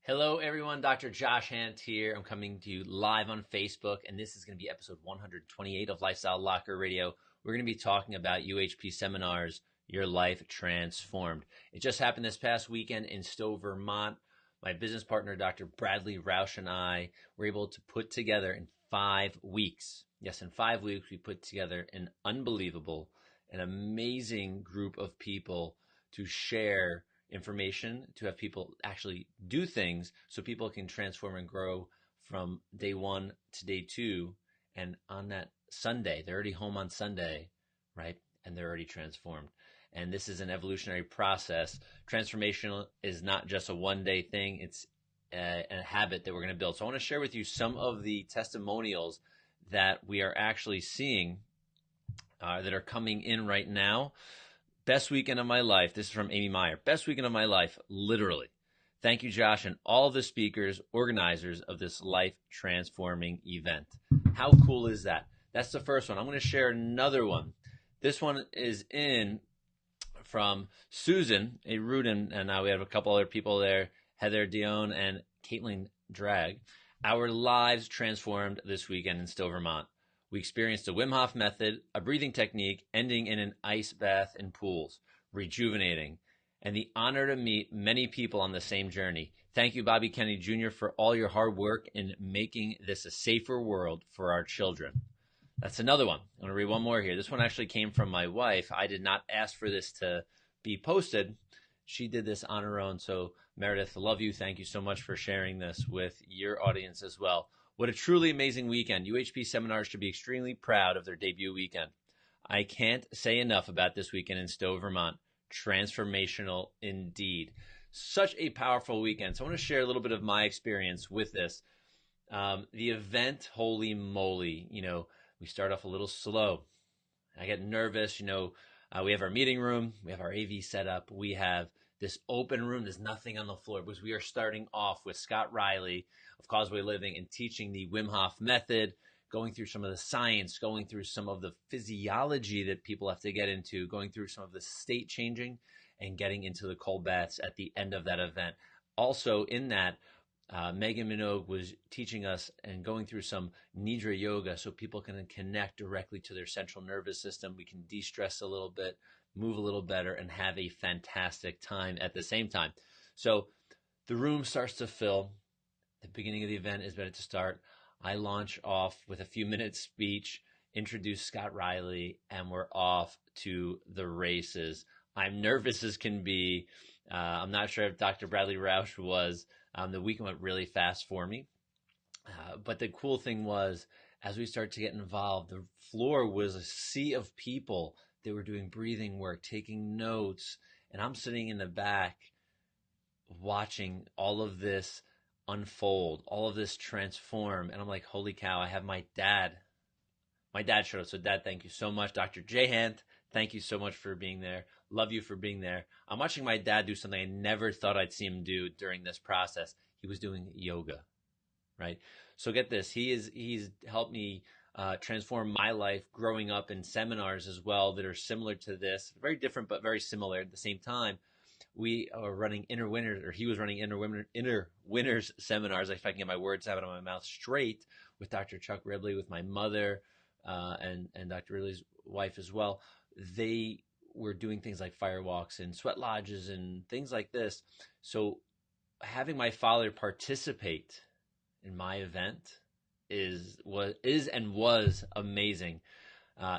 Hello, everyone. Dr. Josh Hant here. I'm coming to you live on Facebook, and this is going to be episode 128 of Lifestyle Locker Radio. We're going to be talking about UHP seminars, Your Life Transformed. It just happened this past weekend in Stowe, Vermont. My business partner, Dr. Bradley Roush, and I were able to put together in 5 weeks. Yes, in 5 weeks, we put together an amazing group of people to share information, to have people actually do things so people can transform and grow from day one to day two. And on that Sunday, they're already home on Sunday, right? And they're already transformed. And this is an evolutionary process. Transformation is not just a one-day thing. It's a habit that we're going to build. So I want to share with you some of the testimonials that we are actually seeing that are coming in right now. Best weekend of my life. This is from Amy Meyer. Best weekend of my life, literally. Thank you, Josh, and all the speakers, organizers of this life-transforming event. How cool is that? That's the first one. I'm going to share another one. This one is in from Susan A. Rudin, and we have a couple other people there, Heather Dion and Caitlin Drag. Our lives transformed this weekend in Stowe, Vermont. We experienced a Wim Hof method, a breathing technique, ending in an ice bath and pools, rejuvenating, and the honor to meet many people on the same journey. Thank you, Bobby Kennedy Jr., for all your hard work in making this a safer world for our children. That's another one. I'm going to read one more here. This one actually came from my wife. I did not ask for this to be posted. She did this on her own. So, Meredith, I love you. Thank you so much for sharing this with your audience as well. What a truly amazing weekend. UHP seminars should be extremely proud of their debut weekend. I can't say enough about this weekend in Stowe, Vermont. Transformational indeed. Such a powerful weekend. So I want to share a little bit of my experience with this. The event, holy moly, we start off a little slow. I get nervous, we have our meeting room, we have our AV set up, we have this open room, there's nothing on the floor because we are starting off with Scott Riley of Causeway Living and teaching the Wim Hof method, going through some of the science, going through some of the physiology that people have to get into, going through some of the state changing and getting into the cold baths at the end of that event. Also in that, Megan Minogue was teaching us and going through some Nidra yoga so people can connect directly to their central nervous system. We can de-stress a little bit, move a little better, and have a fantastic time at the same time. So the room starts to fill. The beginning of the event is about to start. I launch off with a few minutes speech, introduce Scott Riley, and we're off to the races. I'm nervous as can be. I'm not sure if Dr. Bradley Roush was. The weekend went really fast for me. But the cool thing was, as we started to get involved, the floor was a sea of people that were doing breathing work, taking notes, and I'm sitting in the back watching all of this unfold, all of this transform, and I'm like, holy cow, I have my dad. My dad showed up. So Dad, thank you so much. Dr. J. Hant, thank you so much for being there. Love you for being there. I'm watching my dad do something I never thought I'd see him do during this process. He was doing yoga, right? So get this, he's helped me transform my life growing up in seminars as well that are similar to this, very different but very similar at the same time. We are running inner winners, or he was running inner winners seminars, if I can get my words out of my mouth straight, with Dr. Chuck Ribley, with my mother, and Dr. Ridley's wife as well. They were doing things like fire walks and sweat lodges and things like this. So having my father participate in my event is and was amazing.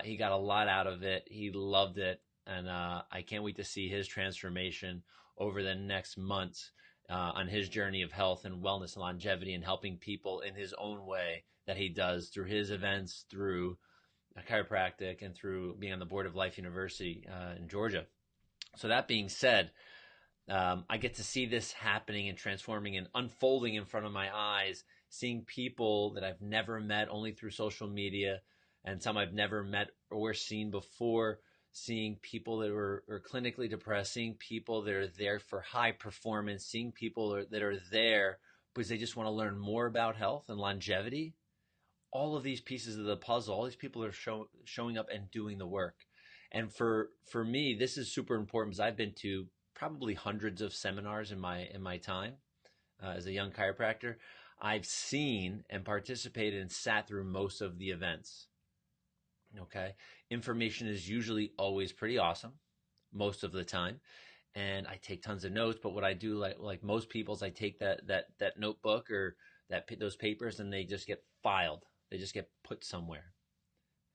He got a lot out of it. He loved it. And I can't wait to see his transformation over the next months on his journey of health and wellness and longevity and helping people in his own way that he does through his events, through chiropractic, and through being on the board of Life University in Georgia. So that being said, I get to see this happening and transforming and unfolding in front of my eyes, seeing people that I've never met only through social media and some I've never met or seen before, seeing people that are clinically depressed, seeing people that are there for high performance, seeing people that are there because they just want to learn more about health and longevity. All of these pieces of the puzzle, all these people are showing up and doing the work. And for me, this is super important because I've been to probably hundreds of seminars in my time. as a young chiropractor, I've seen and participated and sat through most of the events. Okay. Information is usually always pretty awesome most of the time. And I take tons of notes, but what I do, like most people, is I take that notebook or those papers, and they just get filed. They just get put somewhere,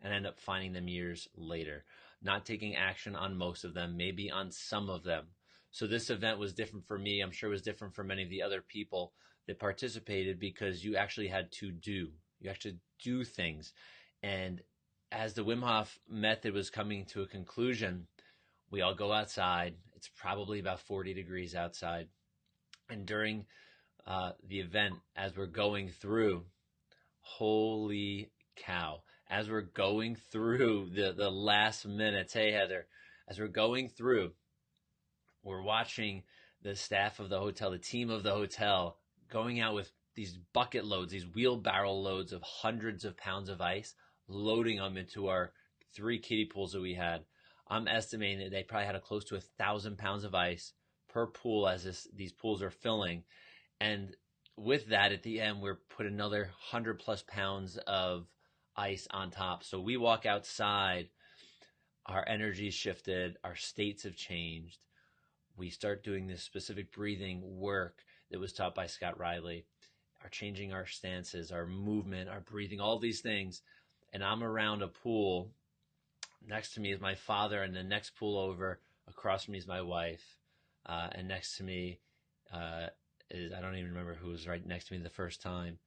and end up finding them years later. Not taking action on most of them, maybe on some of them. So this event was different for me. I'm sure it was different for many of the other people that participated, because you actually had to do. You actually do things. And as the Wim Hof method was coming to a conclusion, we all go outside. It's probably about 40 degrees outside. And during the event, as we're going through, holy cow, as we're going through the last minutes, hey, Heather, as we're going through, we're watching the staff of the hotel, the team of the hotel, going out with these bucket loads, these wheelbarrow loads of hundreds of pounds of ice, loading them into our 3 kiddie pools that we had. I'm estimating that they probably had close to 1,000 pounds of ice per pool as these pools are filling. And with that, at the end, we're put another 100 plus pounds of ice on top. So we walk outside, our energy shifted, our states have changed. We start doing this specific breathing work that was taught by Scott Riley, are changing our stances, our movement, our breathing, all these things. And I'm around a pool. Next to me is my father, and the next pool over across from me is my wife. And next to me is, I don't even remember who was right next to me the first time.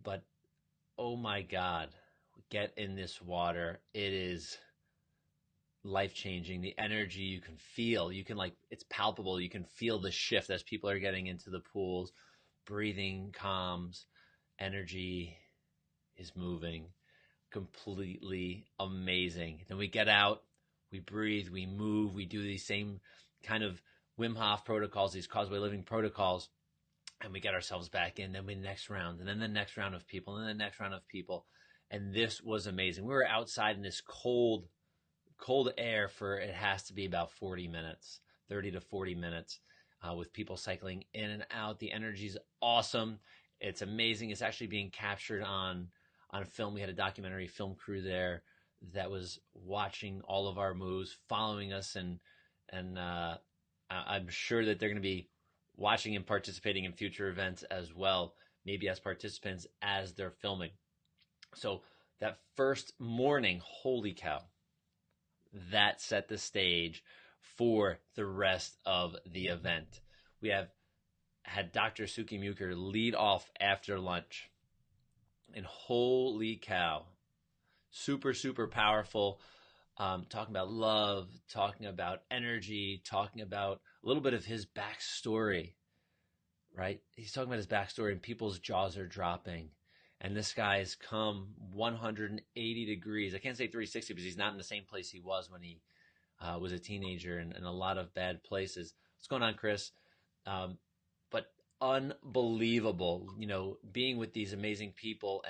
But, oh my God, get in this water. It is life-changing. The energy you can feel, it's palpable. You can feel the shift as people are getting into the pools. Breathing calms, energy is moving. Completely amazing. Then we get out, we breathe, we move, we do these same kind of Wim Hof protocols, these Causeway Living protocols, and we get ourselves back in. Then we next round, and then the next round of people, and then the next round of people. And this was amazing. We were outside in this cold air for, it has to be about 40 minutes, 30 to 40 minutes, with people cycling in and out. The energy's awesome. It's amazing. It's actually being captured on film. We had a documentary film crew there that was watching all of our moves, following us, and I'm sure that they're going to be watching and participating in future events as well, maybe as participants as they're filming. So that first morning, holy cow, that set the stage for the rest of the event. We had Dr. Suki Muker lead off after lunch. And holy cow, super, super powerful. Talking about love, talking about energy, talking about a little bit of his backstory, right? He's talking about his backstory, and people's jaws are dropping. And this guy has come 180 degrees. I can't say 360 because he's not in the same place he was when he was a teenager, in a lot of bad places. What's going on, Chris? But unbelievable, being with these amazing people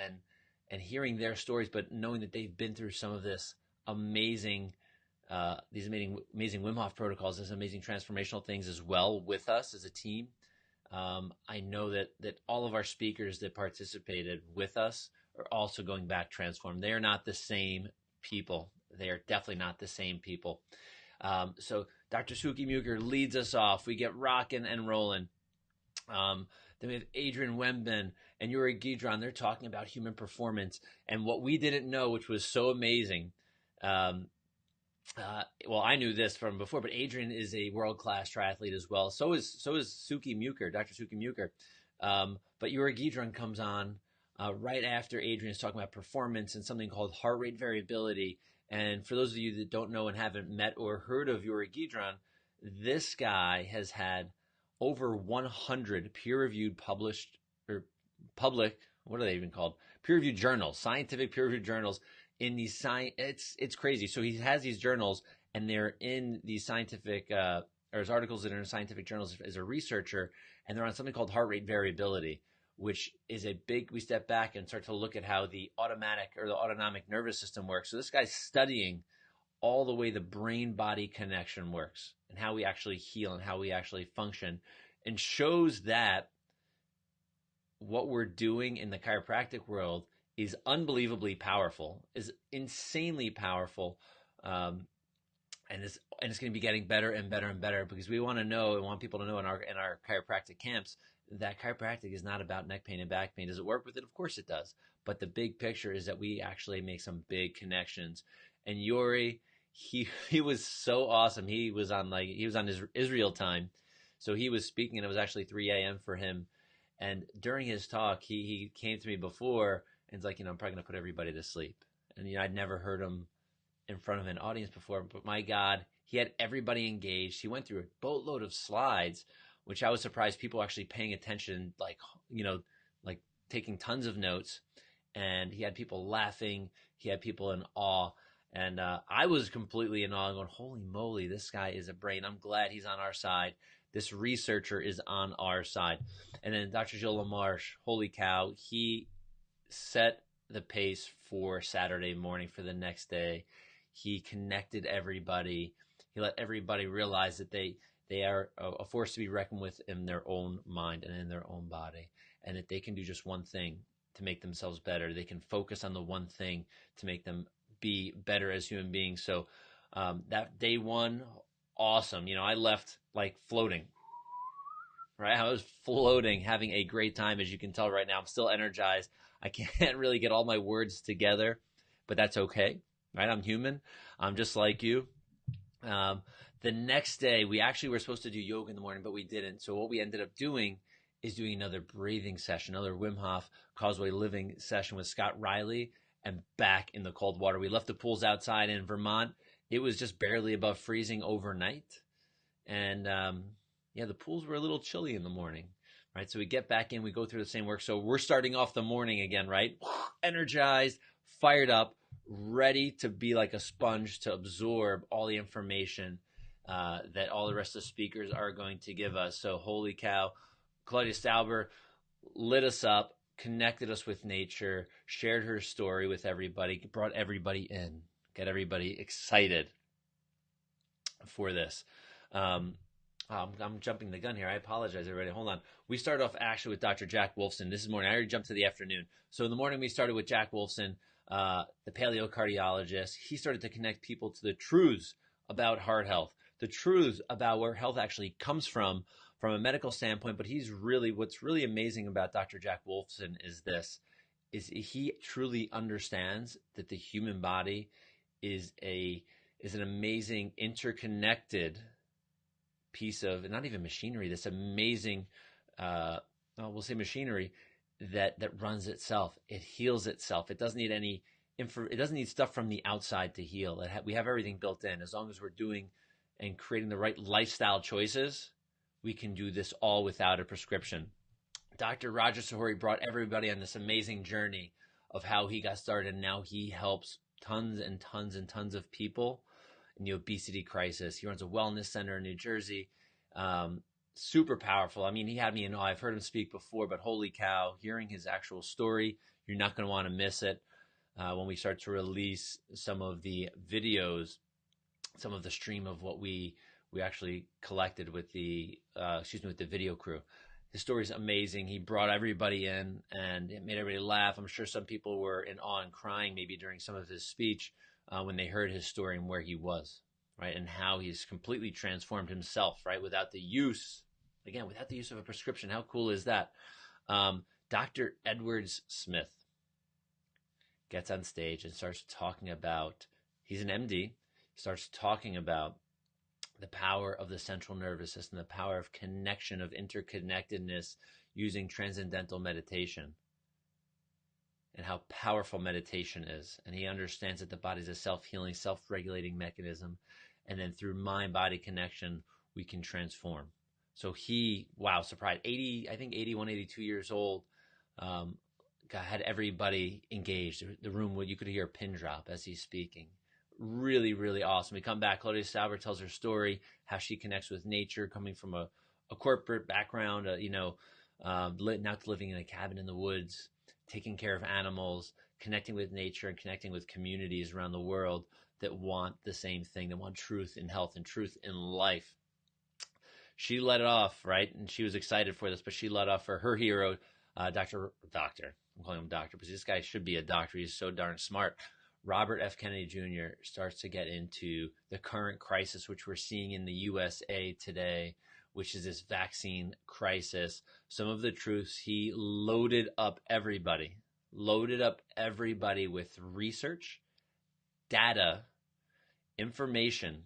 and hearing their stories, but knowing that they've been through some of this amazing Wim Hof protocols, these amazing transformational things as well with us as a team. I know that all of our speakers that participated with us are also going back transformed. They are not the same people. They are definitely not the same people. So Dr. Suki Muker leads us off. We get rocking and rolling. Then we have Adrian Wemben and Yuri Gidron. They're talking about human performance and what we didn't know, which was so amazing. Well, I knew this from before, but Adrian is a world-class triathlete as well. So is Suki Muker, Dr. Suki Muker. But Yuri Gidron comes on right after Adrian is talking about performance and something called heart rate variability. And for those of you that don't know and haven't met or heard of Yuri Gidron, this guy has had over 100 peer-reviewed published or public, what are they even called? Peer-reviewed journals, scientific peer-reviewed journals in these it's crazy. So he has these journals, and they're in these scientific or his articles that are in scientific journals as a researcher, and they're on something called heart rate variability, which is we step back and start to look at how the automatic or the autonomic nervous system works. So this guy's studying all the way the brain-body connection works and how we actually heal and how we actually function, and shows that what we're doing in the chiropractic world is unbelievably powerful, is insanely powerful. Um, and it's going to be getting better and better and better, because we want to know and want people to know in our chiropractic camps that chiropractic is not about neck pain and back pain. Does it work with it? Of course it does. But the big picture is that we actually make some big connections. And Yuri, he was so awesome. He was on his Israel time, so he was speaking, and it was actually 3 a.m. for him. And during his talk, he came to me before and it's like, I'm probably going to put everybody to sleep. And I'd never heard him in front of an audience before, but my God, he had everybody engaged. He went through a boatload of slides, which I was surprised people actually paying attention, like taking tons of notes. And he had people laughing. He had people in awe. And I was completely in awe, going, holy moly, this guy is a brain. I'm glad he's on our side. This researcher is on our side. And then Dr. Joe LaMarche, holy cow, he set the pace for Saturday morning for the next day. He connected everybody. He let everybody realize that they are a force to be reckoned with in their own mind and in their own body, and that they can do just one thing to make themselves better. They can focus on the one thing to make them be better as human beings. So that day one, awesome. I left like floating. Right, I was floating, having a great time. As you can tell right now, I'm still energized. I can't really get all my words together, but that's okay. Right, I'm human. I'm just like you. The next day, we actually were supposed to do yoga in the morning, but we didn't. So what we ended up doing is doing another breathing session, another Wim Hof Causeway Living session with Scott Riley, and back in the cold water. We left the pools outside in Vermont. It was just barely above freezing overnight. And the pools were a little chilly in the morning, right? So we get back in, we go through the same work. So we're starting off the morning again, right? Energized, fired up, ready to be like a sponge to absorb all the information that all the rest of the speakers are going to give us. So holy cow, Claudia Stauber lit us up, connected us with nature, shared her story with everybody, brought everybody in, get everybody excited for this. I'm jumping the gun here. I apologize, everybody. Hold on. We started off actually with Dr. Jack Wolfson. This is morning. I already jumped to the afternoon. So in the morning, we started with Jack Wolfson, the paleocardiologist. He started to connect people to the truths about heart health, the truths about where health actually comes from a medical standpoint. But what's really amazing about Dr. Jack Wolfson is he truly understands that the human body is an amazing interconnected piece of, not even machinery, this amazing, we'll say machinery that runs itself. It heals itself. It doesn't need it doesn't need stuff from the outside to heal. We have everything built in. As long as we're doing and creating the right lifestyle choices, we can do this all without a prescription. Dr. Roger Sahori brought everybody on this amazing journey of how he got started, and now he helps tons and tons and tons of people in the obesity crisis. He runs a wellness center in New Jersey. Super powerful. I mean, he had me in awe. I've heard him speak before, but holy cow, hearing his actual story, you're not going to want to miss it. When we start to release some of the videos, some of the stream of what we actually collected with the video crew. His story is amazing. He brought everybody in and it made everybody laugh. I'm sure some people were in awe and crying maybe during some of his speech when they heard his story and where he was, right? And how he's completely transformed himself, right? Without the use of a prescription. How cool is that? Dr. Edwards Smith gets on stage and starts talking about, he's an MD, starts talking about the power of the central nervous system, the power of connection, of interconnectedness using transcendental meditation, and how powerful meditation is. And he understands that the body is a self-healing, self-regulating mechanism. And then through mind-body connection, we can transform. So surprised, 81, 82 years old, had everybody engaged. The room, you could hear a pin drop as he's speaking. Really, really awesome. We come back, Claudia Stauber tells her story, how she connects with nature, coming from a corporate background, now to living in a cabin in the woods, taking care of animals, connecting with nature and connecting with communities around the world that want the same thing, that want truth in health and truth in life. She let it off, right? And she was excited for this, but she let off for her hero, I'm calling him doctor, because this guy should be a doctor. He's so darn smart. Robert F. Kennedy Jr. starts to get into the current crisis, which we're seeing in the USA today, which is this vaccine crisis. Some of the truths, he loaded up everybody with research, data, information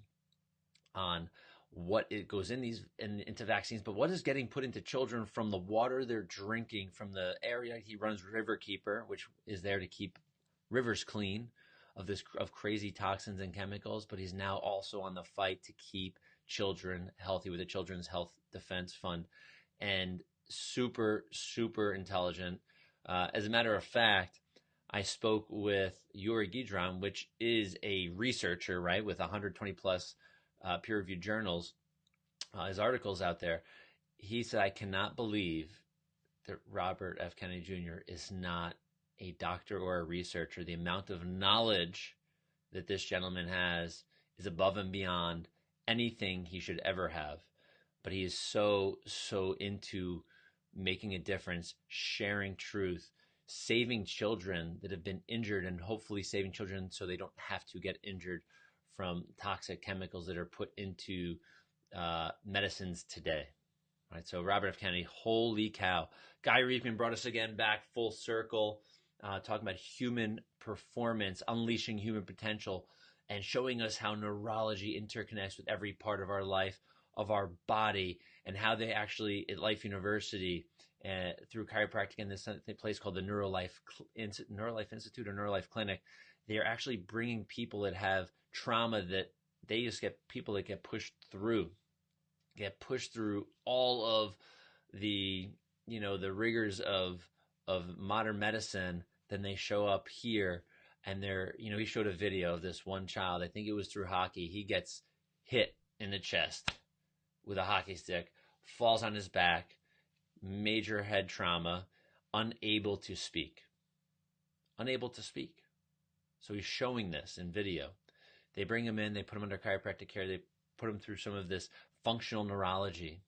on what it goes into vaccines, but what is getting put into children from the water they're drinking, from the area he runs, Riverkeeper, which is there to keep rivers clean of crazy toxins and chemicals. But he's now also on the fight to keep children healthy with the Children's Health Defense Fund, and super, super intelligent. As a matter of fact, I spoke with Yuri Gidron, which is a researcher, right, with 120 plus peer-reviewed journals, his articles out there. He said, I cannot believe that Robert F. Kennedy Jr. is not a doctor or a researcher. The amount of knowledge that this gentleman has is above and beyond anything he should ever have. But he is so into making a difference, sharing truth, saving children that have been injured, and hopefully saving children so they don't have to get injured from toxic chemicals that are put into medicines today. Right, so Robert F. Kennedy, holy cow. Guy Reefman brought us again back full circle, talking about human performance, unleashing human potential, and showing us how neurology interconnects with every part of our life, of our body, and how they actually, at Life University, through chiropractic in this place called the Neurolife Institute or Neurolife Clinic, they are actually bringing people that have trauma, that they just get people that get pushed through all of the, the rigors of modern medicine. Then they show up here, and they're, he showed a video of this one child, I think it was through hockey. He gets hit in the chest with a hockey stick, falls on his back, major head trauma, unable to speak. So he's showing this in video. They bring him in, they put him under chiropractic care, they put him through some of this functional neurology.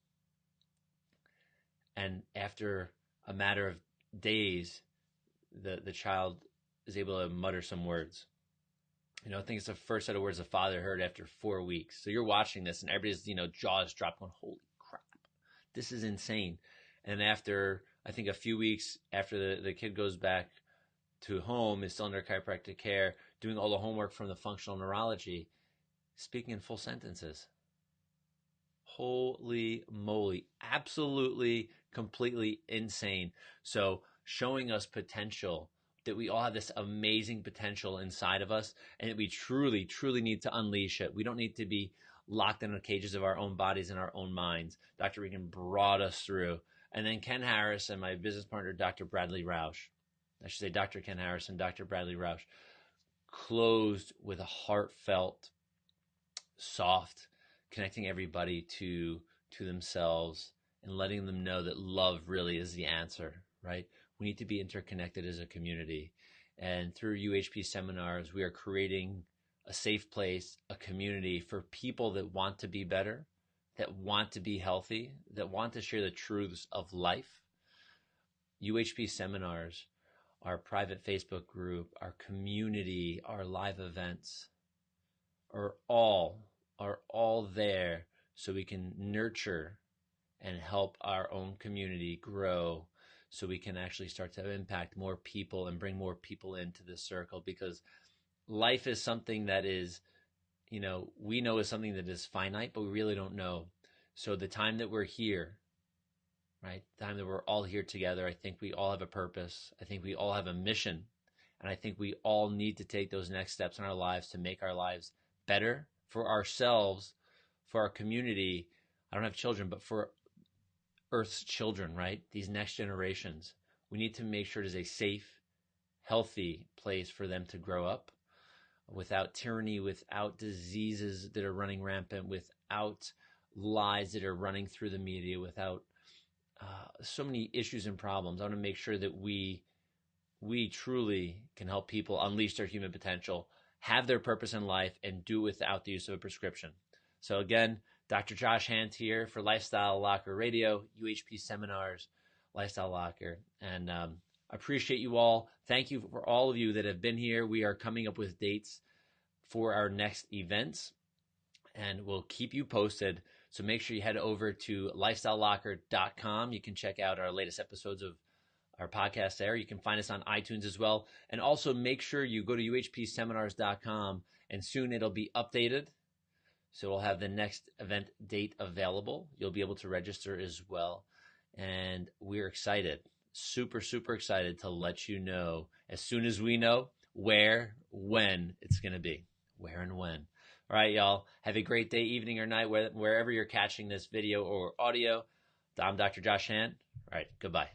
And after a matter of days, the child is able to mutter some words. I think it's the first set of words the father heard after 4 weeks. So you're watching this, and everybody's, jaws dropped, going, holy crap, this is insane. And after, I think a few weeks after the kid goes back to home, is still under chiropractic care, doing all the homework from the functional neurology, speaking in full sentences. Holy moly. Absolutely, completely insane. So showing us potential, that we all have this amazing potential inside of us, and that we truly, truly need to unleash it. We don't need to be locked in the cages of our own bodies and our own minds. Dr. Regan brought us through. And then Ken Harris and my business partner, Dr. Bradley Rausch, I should say Dr. Ken Harris and Dr. Bradley Rausch, closed with a heartfelt, soft, connecting everybody to themselves and letting them know that love really is the answer, right? We need to be interconnected as a community. And through UHP seminars, we are creating a safe place, a community for people that want to be better, that want to be healthy, that want to share the truths of life. UHP seminars, our private Facebook group, our community, our live events are all there so we can nurture and help our own community grow, so we can actually start to impact more people and bring more people into this circle. Because life is something that is, we know is something that is finite, but we really don't know. So the time that we're here, right, the time that we're all here together, I think we all have a purpose. I think we all have a mission. And I think we all need to take those next steps in our lives to make our lives better for ourselves, for our community. I don't have children, but for Earth's children, right? These next generations. We need to make sure it is a safe, healthy place for them to grow up without tyranny, without diseases that are running rampant, without lies that are running through the media, without so many issues and problems. I want to make sure that we truly can help people unleash their human potential, have their purpose in life, and do it without the use of a prescription. So again, Dr. Josh Hant here for Lifestyle Locker Radio, UHP seminars. Lifestyle Locker. And appreciate you all. Thank you for all of you that have been here. We are coming up with dates for our next events, and we'll keep you posted. So make sure you head over to lifestylelocker.com. You can check out our latest episodes of our podcast there. You can find us on iTunes as well. And also make sure you go to uhpseminars.com, and soon it'll be updated. So we'll have the next event date available. You'll be able to register as well. And we're excited, super, super excited to let you know as soon as we know where, when it's going to be. Where and when. All right, y'all. Have a great day, evening, or night, wherever you're catching this video or audio. I'm Dr. Josh Han. All right, goodbye.